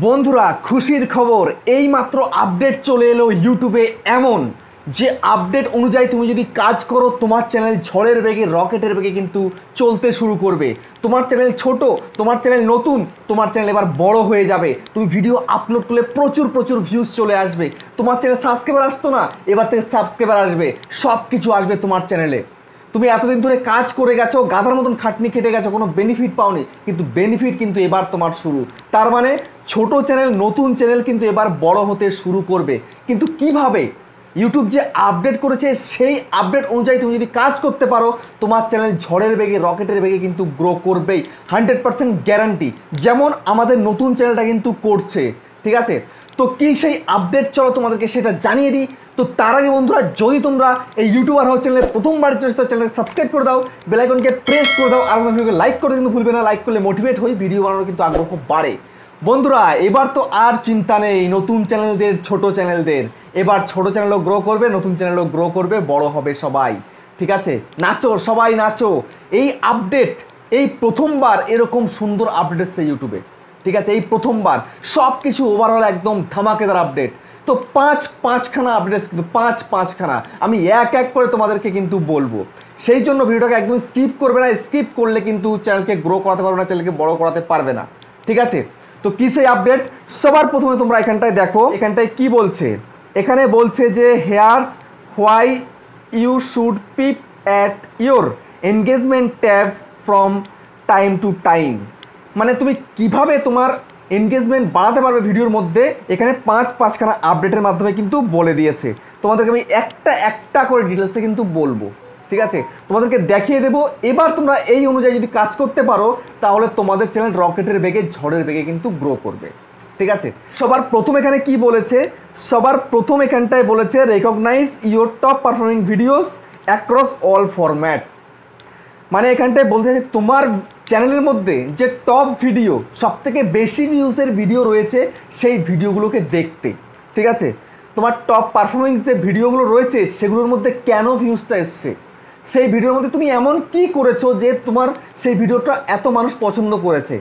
বন্ধুরা খুশির খবর এইমাত্র আপডেট চলে এলো ইউটিউবে এমন যে আপডেট অনুযায়ী তুমি যদি কাজ করো তোমার চ্যানেল ঝড়ের বেগে রকেটের বেগে কিন্তু চলতে শুরু করবে। তোমার চ্যানেল ছোট, তোমার চ্যানেল নতুন, তোমার চ্যানেল এবার বড় হয়ে যাবে। তুমি ভিডিও আপলোড করলে প্রচুর প্রচুর ভিউজ চলে আসবে। তোমার চ্যানেল সাবস্ক্রাইবার আসতো না, এবার থেকে সাবস্ক্রাইবার আসবে, সব কিছু আসবে তোমার চ্যানেলে। তুমি এতদিন ধরে কাজ করে গেছো, গাধার মতন খাটনি খেটে গেছো, কোনো বেনিফিট পাওনি, কিন্তু বেনিফিট কিন্তু এবার তোমার শুরু। তার মানে ছোট চ্যানেল, নতুন চ্যানেল কিন্তু এবার বড় হতে শুরু করবে। কিন্তু কিভাবে? ইউটিউব যে আপডেট করেছে সেই আপডেট অনুযায়ী তুমি যদি কাজ করতে পারো তোমার চ্যানেল ঝড়ের বেগে রকেটের বেগে কিন্তু গ্রো করবেই, 100% গ্যারান্টি। যেমন আমাদের নতুন চ্যানেলটা কিন্তু করছে, ঠিক আছে? তো কি সেই আপডেট, চলো তোমাদেরকে সেটা জানিয়ে দিই। তো তার আগে বন্ধুরা, যদি তোমরা এই ইউটিউবার হওয়ার চ্যানেলে প্রথমবার চ্যানেলকে সাবস্ক্রাইব করে দাও, বেল আইকনকে প্রেস করে দাও, আর আমাদের ভিডিওকে লাইক করতে কিন্তু ভুলবে না। লাইক করলে মোটিভেট হই, ভিডিও বানানোর কিন্তু আগ্রহ বাড়ে। বন্ধুরা এবার তো আর চিন্তা নেই নতুন চ্যানেলদের, ছোট চ্যানেলদের। এবার ছোট চ্যানেলও গ্রো করবে, নতুন চ্যানেলও গ্রো করবে, বড় হবে সবাই, ঠিক আছে? নাচো সবাই নাচো। এই আপডেট, এই প্রথমবার এরকম সুন্দর আপডেট এসছে ইউটিউবে, ঠিক আছে? এই প্রথমবার সব কিছু ওভারঅল একদম ধামাকেদার আপডেট। তো পাঁচখানা আপডেট, কিন্তু পাঁচখানা আমি এক এক করে তোমাদেরকে কিন্তু বলবো। সেই জন্য ভিডিওটাকে একদম স্কিপ করবে না, স্কিপ করলে কিন্তু চ্যানেলকে গ্রো করাতে পারবে না, চ্যানেলকে বড় করাতে পারবে না, ঠিক আছে? তো কী সেই আপডেট? সবার প্রথমে তোমরা এখানটায় দেখো, এখানটায় কি বলছে। এখানে বলছে যে here's why you should peep at your engagement tab from time to time. মানে তুমি কিভাবে তোমার এনগেজমেন্ট বাড়াতে পারবে ভিডিওর মধ্যে, এখানে পাঁচখানা আপডেটের মাধ্যমে কিন্তু বলে দিয়েছে। তোমাদেরকে আমি একটা একটা করে ডিটেলসে কিন্তু বলবো, ঠিক আছে? তোমাদেরকে দেখিয়ে দেবো। এবার তোমরা এই অনুযায়ী যদি কাজ করতে পারো তাহলে তোমাদের চ্যানেল রকেটের বেগে ঝড়ের বেগে কিন্তু গ্রো করবে, ঠিক আছে? সবার প্রথম এখানে কি বলেছে? সবার প্রথম এখানটায় বলেছে recognise your top performing videos across all format. মানে এখানটায় বলতে চাই তোমার চ্যানেলের মধ্যে যে টপ ভিডিও, সবথেকে বেশি ভিউজের ভিডিও রয়েছে সেই ভিডিওগুলোকে দেখতে, ঠিক আছে? তোমার টপ পারফরমেন্স যে ভিডিওগুলো রয়েছে সেগুলোর মধ্যে কেন ভিউজটা এসছে, সেই ভিডিওর মধ্যে তুমি এমন কি করেছো যে তোমার সেই ভিডিওটা এত মানুষ পছন্দ করেছে,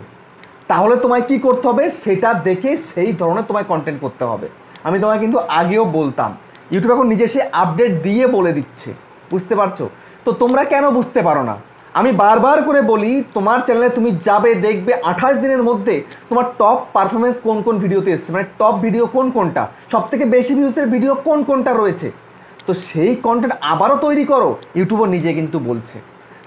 তাহলে তোমায় কি করতে হবে সেটা দেখে সেই ধরনের তোমায় কন্টেন্ট করতে হবে। আমি তোমায় কিন্তু আগেও বলতাম, ইউটিউব এখন নিজে সে আপডেট দিয়ে বলে দিচ্ছে, বুঝতে পারছো? তো তোমরা কেন বুঝতে পারো না? আমি বারবার করে বলি, তোমার চ্যানেলে তুমি যাবে, দেখবে 28 দিনের মধ্যে তোমার টপ পারফরমেন্স কোন কোন ভিডিওতে এসছে, মানে টপ ভিডিও কোনটা, সবথেকে বেশি ভিউজের ভিডিও কোনটা রয়েছে। তো সেই কন্টেন্ট আবারও তৈরি করো, ইউটিউবও নিজে কিন্তু বলছে।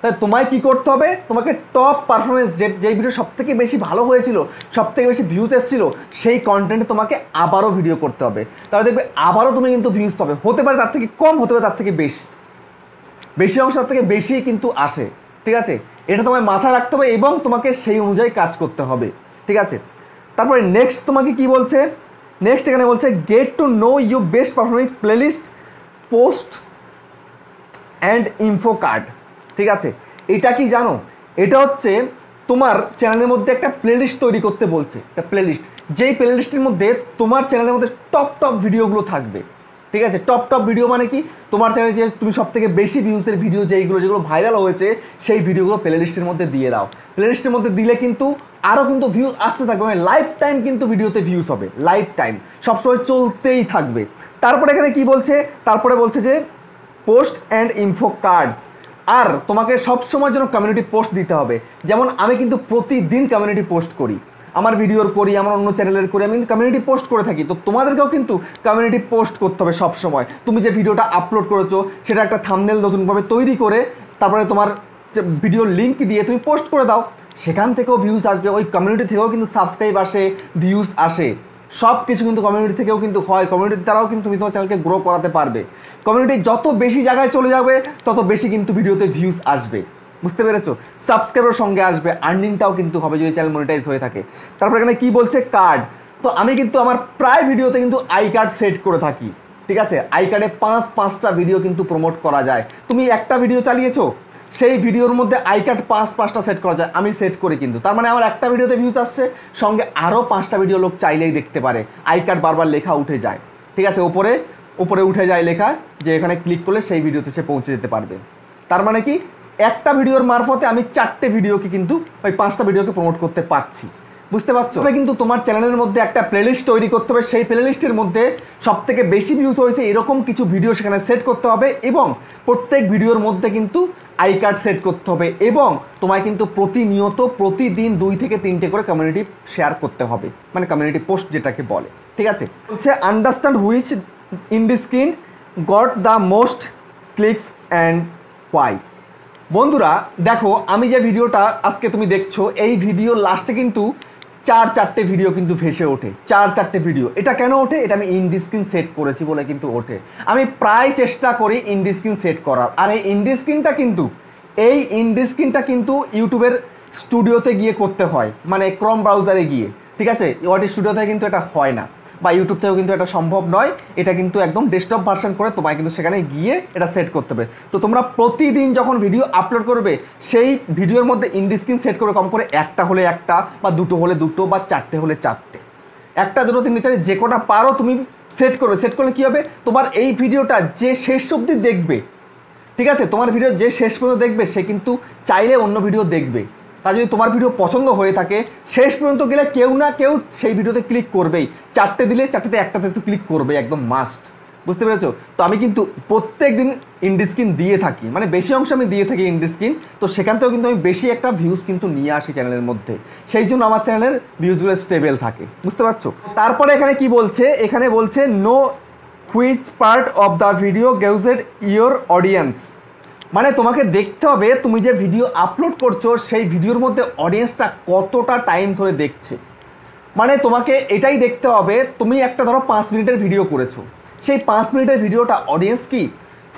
তাই তোমায় কি করতে হবে? তোমাকে টপ পারফরমেন্স যেই ভিডিও সবথেকে বেশি ভালো হয়েছিল, সবথেকে বেশি ভিউজ এসেছিল, সেই কন্টেন্টে তোমাকে আবারও ভিডিও করতে হবে। তাহলে দেখবে আবারও তুমি কিন্তু ভিউজ পাবে। হতে পারে তার থেকে কম, হতে পারে তার থেকে বেশি অংশ তার থেকে বেশি কিন্তু আসে, ঠিক আছে? এটা তোমায় মাথায় রাখতে হবে এবং তোমাকে সেই অনুযায়ী কাজ করতে হবে, ঠিক আছে? তারপরে নেক্সট তোমাকে কি বলছে? নেক্সট এখানে বলছে get to know you best performing playlist post and info card, ঠিক আছে? এটা কি জানো? এটা হচ্ছে তোমার চ্যানেলের মধ্যে একটা প্লেলিস্ট তৈরি করতে বলছে, একটা প্লেলিস্ট, যেই প্লেলিস্টের মধ্যে তোমার চ্যানেলের মধ্যে টপ ভিডিওগুলো থাকবে, ঠিক আছে? টপ ভিডিও মানে কি? তোমার চ্যানেলে যে তুমি সবথেকে বেশি ভিউজের ভিডিও যেগুলো ভাইরাল হয়েছে সেই ভিডিওগুলো প্লেলিস্টের মধ্যে দিয়ে দাও। প্লেলিস্টের মধ্যে দিলে কিন্তু আরও কিন্তু ভিউজ আসতে থাকবে, মানে লাইফ টাইম কিন্তু ভিডিওতে ভিউজ হবে, লাইফ টাইম সবসময় চলতেই থাকবে। তারপরে এখানে কি বলছে? তারপরে বলছে যে পোস্ট অ্যান্ড ইনফো কার্ডস। আর তোমাকে সবসময় যেন কমিউনিটি পোস্ট দিতে হবে। যেমন আমি কিন্তু প্রতিদিন কমিউনিটি পোস্ট করি, আমার ভিডিওর করি, আমার অন্য চ্যানেলের করি, আমি কিন্তু কমিউনিটি পোস্ট করে থাকি। তো তোমাদেরকেও কিন্তু কমিউনিটি পোস্ট করতে হবে সবসময়। তুমি যে ভিডিওটা আপলোড করেছো সেটা একটা থাম্বনেল নতুনভাবে তৈরি করে তারপরে তোমার ভিডিওর লিঙ্ক দিয়ে তুমি পোস্ট করে দাও, সেখান থেকেও ভিউজ আসবে। ওই কমিউনিটি থেকেও কিন্তু সাবস্ক্রাইব আসে, ভিউজ আসে, সব কিছু কিন্তু কমিউনিটি থেকেও কিন্তু হয়। কমিউনিটির দ্বারাও কিন্তু তুমি তোমার চ্যানেলকে গ্রো করাতে পারবে। কমিউনিটি যত বেশি জায়গায় চলে যাবে তত বেশি কিন্তু ভিডিওতে ভিউজ আসবে, বুঝতে পেরেছো? সাবস্ক্রাইবের সঙ্গে আসবে, আর্নিংটাও কিন্তু হবে যদি চ্যানেল মনিটাইজ হয়ে থাকে। তারপর এখানে কি বলছে? কার্ড। তো আমি কিন্তু আমার প্রায় ভিডিওতে কিন্তু আই কার্ড সেট করে থাকি, ঠিক আছে? আই কার্ডে পাঁচটা ভিডিও কিন্তু প্রমোট করা যায়। তুমি একটা ভিডিও চালিয়েছো, সেই ভিডিওর মধ্যে আই কার্ড পাঁচটা সেট করা যায়, আমি সেট করি কিন্তু। তার মানে আমার একটা ভিডিওতে ভিউজ আসছে, সঙ্গে আরও 5টা ভিডিও লোক চাইলেই দেখতে পারে। আই কার্ড বারবার লেখা উঠে যায়, ঠিক আছে? উপরে উঠে যায় লেখা, যে এখানে ক্লিক করলে সেই ভিডিওতে সে পৌঁছে যেতে পারবে। তার মানে কি? একটা ভিডিওর মারফতে আমি 4টে ভিডিওকে কিন্তু ওই 5টা ভিডিওকে প্রমোট করতে পারছি। বুঝতে পারছো? তবে কিন্তু তোমার চ্যানেলের মধ্যে একটা প্লেলিস্ট তৈরি করতে হবে, সেই প্লেলিস্টের মধ্যে সবথেকে বেশি ভিউজ হয়েছে এরকম কিছু ভিডিও সেখানে সেট করতে হবে, এবং প্রত্যেক ভিডিওর মধ্যে কিন্তু আই কার্ড সেট করতে হবে, এবং তোমায় কিন্তু প্রতিনিয়ত প্রতিদিন 2 থেকে 3টে করে কমিউনিটি শেয়ার করতে হবে, মানে কমিউনিটি পোস্ট যেটাকে বলে। ঠিক আছে, হচ্ছে understand which end screen got the most clicks and why. বন্ধুরা দেখো, আমি যে ভিডিওটা আজকে তুমি দেখছো, এই ভিডিওর লাস্টে কিন্তু 4-4টে ভিডিও কিন্তু ভেসে ওঠে, 4-4টে ভিডিও। এটা কেন ওঠে? এটা আমি ইন্ডিস্ক্রিন সেট করেছি বলে কিন্তু ওঠে। আমি প্রায় চেষ্টা করি ইন্ডিস্ক্রিন সেট করার, আর এই ইন্ডিস্ক্রিনটা কিন্তু ইউটিউবের স্টুডিওতে গিয়ে করতে হয়, মানে ক্রোম ব্রাউজারে গিয়ে। ঠিক আছে, ওয়াটি স্টুডিওতে কিন্তু এটা হয় না, বা ইউটিউব থেকেও কিন্তু এটা সম্ভব নয়। এটা কিন্তু একদম ডেস্কটপ ভার্সন করে তোমায় কিন্তু সেখানে গিয়ে এটা সেট করতে হবে। তো তোমরা প্রতিদিন যখন ভিডিও আপলোড করবে, সেই ভিডিওর মধ্যে ইন্ডিস্ক্রিন সেট করে কম করে একটা হলে একটা, বা দুটো হলে দুটো, বা 4টে হলে 4টে, 1, 2, 3, 4 যে কটা পারো তুমি সেট করবে। সেট করলে কী হবে, তোমার এই ভিডিওটা যে শেষ অবধি দেখবে, ঠিক আছে, তোমার ভিডিও যে শেষ পর্যন্ত দেখবে সে কিন্তু চাইলে অন্য ভিডিও দেখবে। তা যদি তোমার ভিডিও পছন্দ হয়ে থাকে, শেষ পর্যন্ত গেলে কেউ না কেউ সেই ভিডিওতে ক্লিক করবেই। 4টে দিলে 4টেতে একটাতে তো ক্লিক করবে, একদম মাস্ট। বুঝতে পেরেছো? তো আমি কিন্তু প্রত্যেক দিন ইন্ডিস্ক্রিন দিয়ে থাকি, মানে বেশি অংশ আমি দিয়ে থাকি ইন্ডিস্ক্রিন। তো সেখান থেকেও কিন্তু আমি বেশি একটা ভিউজ কিন্তু নিয়ে আসি চ্যানেলের মধ্যে, সেই জন্য আমার চ্যানেলের ভিউজগুলো স্টেবল থাকে। বুঝতে পারছো? তারপরে এখানে কি বলছে, এখানে বলছে know which part of the video gauged your audience. মানে তোমাকে দেখতে হবে তুমি যে ভিডিও আপলোড করছো সেই ভিডিওর মধ্যে অডিয়েন্সটা কতটা টাইম ধরে দেখছে। মানে তোমাকে এটাই দেখতে হবে, তুমি একটা ধরো 5 মিনিটের ভিডিও করেছো, সেই 5 মিনিটের ভিডিওটা অডিয়েন্স কি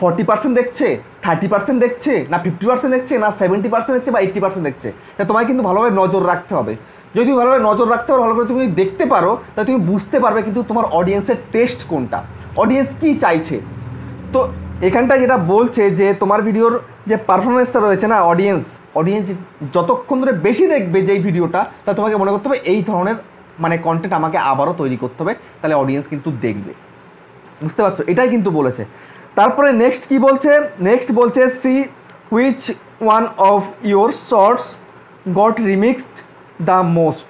40% দেখছে, 30% দেখছে, না 50% দেখছে, না 70% দেখছে, বা 80% দেখছে। তা তোমায় কিন্তু ভালোভাবে নজর রাখতে হবে। যদি তুমি ভালোভাবে নজর রাখতে পারো, ভালো করে তুমি দেখতে পারো, তাহলে তুমি বুঝতে পারবে কিন্তু তোমার অডিয়েন্সের টেস্ট কোনটা, অডিয়েন্স কী চাইছে। তো এখানটায় যেটা বলছে যে তোমার ভিডিওর যে পারফরমেন্সটা রয়েছে না, অডিয়েন্স যতক্ষণ ধরে বেশি দেখবে যেই ভিডিওটা, তা তোমাকে মনে করতে হবে এই ধরনের মানে কন্টেন্ট আমাকে আবারও তৈরি করতে হবে, তাহলে অডিয়েন্স কিন্তু দেখবে। বুঝতে পারছো? এটাই কিন্তু বলেছে। তারপরে নেক্সট কি বলছে, নেক্সট বলছে see which one of your shorts got remixed the most.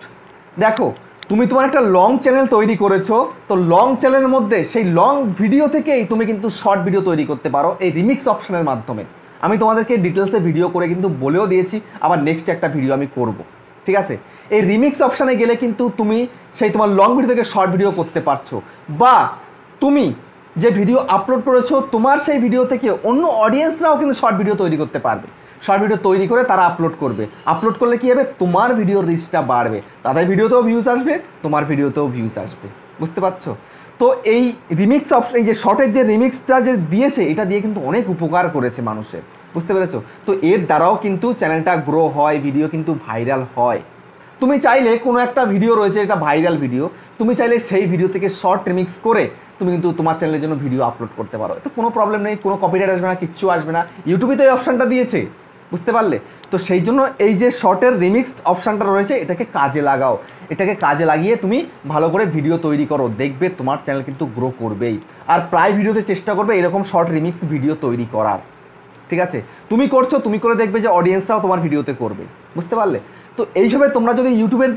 দেখো, তুমি তোমার একটা লং চ্যানেল তৈরি করেছো, তো লং চ্যানেলের মধ্যে সেই লং ভিডিও থেকেই তুমি কিন্তু শর্ট ভিডিও তৈরি করতে পারো এই রিমিক্স অপশনের মাধ্যমে। আমি তোমাদেরকে ডিটেলসে ভিডিও করে কিন্তু বলেও দিয়েছি, আবার নেক্সট একটা ভিডিও আমি করব। ঠিক আছে, এই রিমিক্স অপশানে গেলে কিন্তু তুমি সেই তোমার লং ভিডিও থেকে শর্ট ভিডিও করতে পারছো, বা তুমি যে ভিডিও আপলোড করেছো তোমার সেই ভিডিও থেকে অন্য অডিয়েন্সরাও কিন্তু শর্ট ভিডিও তৈরি করতে পারবে। শর্ট ভিডিও তৈরি করে তারা আপলোড করবে, আপলোড করলে কী হবে, তোমার ভিডিওর রিচটা বাড়বে, তাদের ভিডিওতেও ভিউজ আসবে, তোমার ভিডিওতেও ভিউজ আসবে। বুঝতে পারছো? তো এই রিমিক্স অপশন, এই যে শর্টের যে রিমিক্সটা যে দিয়েছে, এটা দিয়ে কিন্তু অনেক উপকার করেছে মানুষের। বুঝতে পেরেছো? তো এর দ্বারাও কিন্তু চ্যানেলটা গ্রো হয়, ভিডিও কিন্তু ভাইরাল হয়। তুমি চাইলে কোনো একটা ভিডিও রয়েছে, এটা ভাইরাল ভিডিও, তুমি চাইলে সেই ভিডিও থেকে শর্ট রিমিক্স করে তুমি কিন্তু তোমার চ্যানেলের জন্য ভিডিও আপলোড করতে পারো। তো কোনো প্রবলেম নেই, কোনো কপিরাইট আসবে না, কিচ্ছু আসবে না। ইউটিউবে তো এই অপশানটা দিয়েছে, বুঝতে পারলে? তো সেই জন্য এই যে শর্টের রিমিক্সড অপশানটা রয়েছে, এটাকে কাজে লাগাও, এটাকে কাজে লাগিয়ে তুমি ভালো করে ভিডিও তৈরি করো, দেখবে তোমার চ্যানেল কিন্তু গ্রো করবেই। আর প্রায় ভিডিওতে চেষ্টা করবে এরকম শর্ট রিমিক্স ভিডিও তৈরি করার। ঠিক আছে, তুমি করছো, তুমি করে দেখবে যে অডিয়েন্সরাও তোমার ভিডিওতে করবে। বুঝতে পারলে? তো এইভাবে তোমরা যদি ইউটিউবের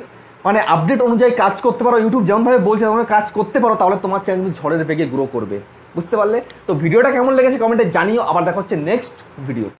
মানে আপডেট অনুযায়ী কাজ করতে পারো, ইউটিউব যেমনভাবে বলছে তেমনভাবে কাজ করতে পারো, তাহলে তোমার চ্যানেল কিন্তু ঝড়ের বেগে গ্রো করবে। বুঝতে পারলে? তো ভিডিওটা কেমন লেগেছে কমেন্টে জানিও। আবার দেখা হচ্ছে নেক্সট ভিডিও।